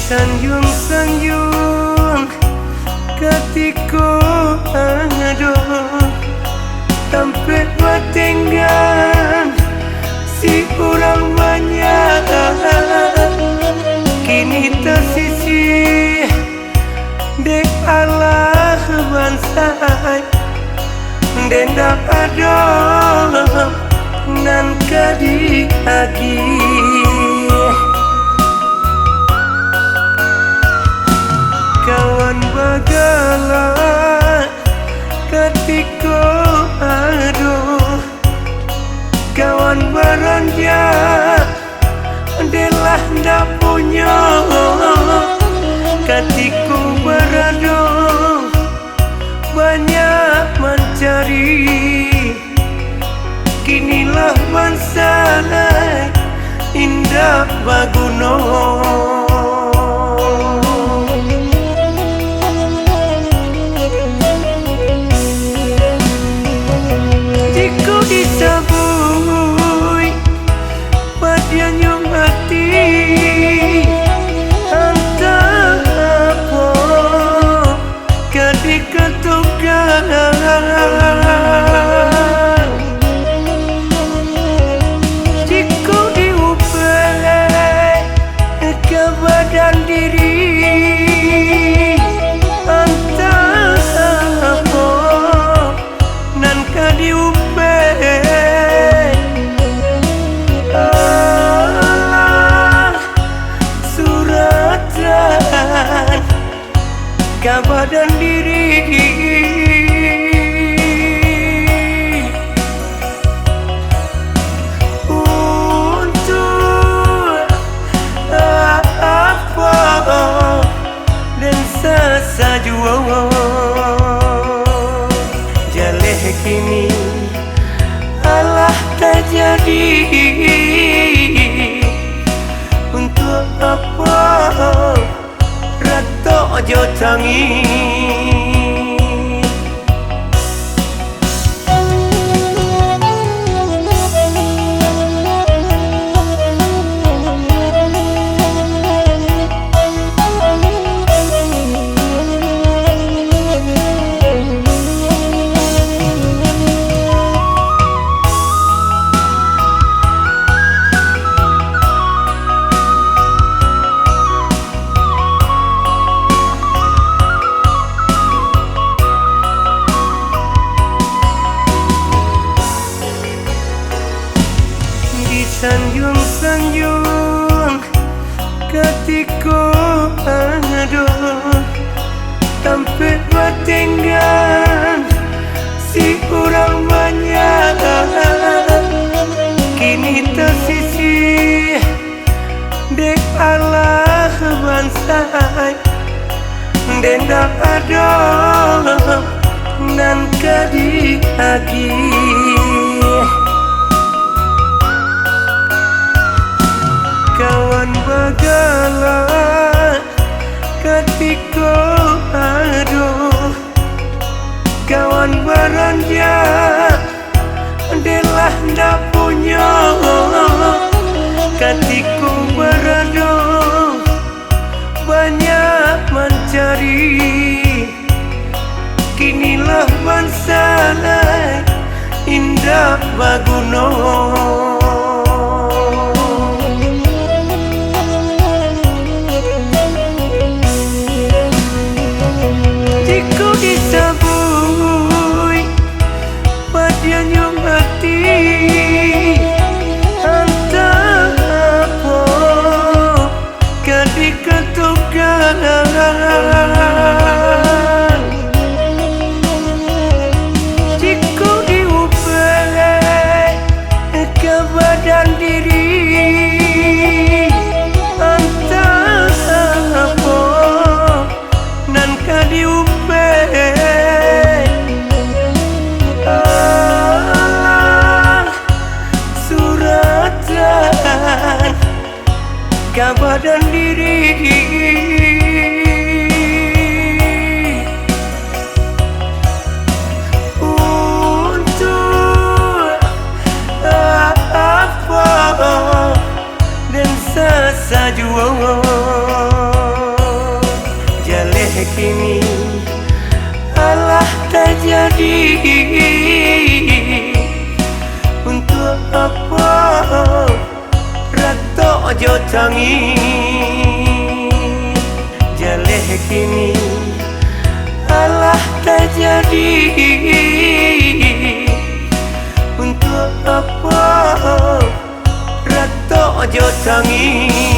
Sanjung-sanjung ketika aduh sampai batinggan si orang banyak kini tersisih dek Allah bansai dendak ada nan kadi agi kawan bagala ketika aduh kawan beranja adalah ndak punya ketika beraduh banyak mencari kinilah bangsa indah baguno disabui pada nyong hati antara apa ketika tugas jika diupai ke badan diri antara apa nan kadiupai ke badan diri untuk apa dan sesajua jaleh kini Allah terjadi untuk apa ojo tangi sanjung-sanjung ketika aduh sampai batinggan si orang banyak kini tersisih dek Allah bansai dendak ada nan kadi agi kawan bagala ketika aduh kawan beranja adalah ndak punya ketika beraduh banyak mencari kinilah bangsa indah baguno disabui pada nyong hati antara apa ketika tugas jika diupai ke badan diri antara apa nan kadiupai ke badan diri untuk apa dan sesajua Untuk apa Rato ojo tangi Jaleh kini alah terjadi. Untuk apa Rato ojo tangi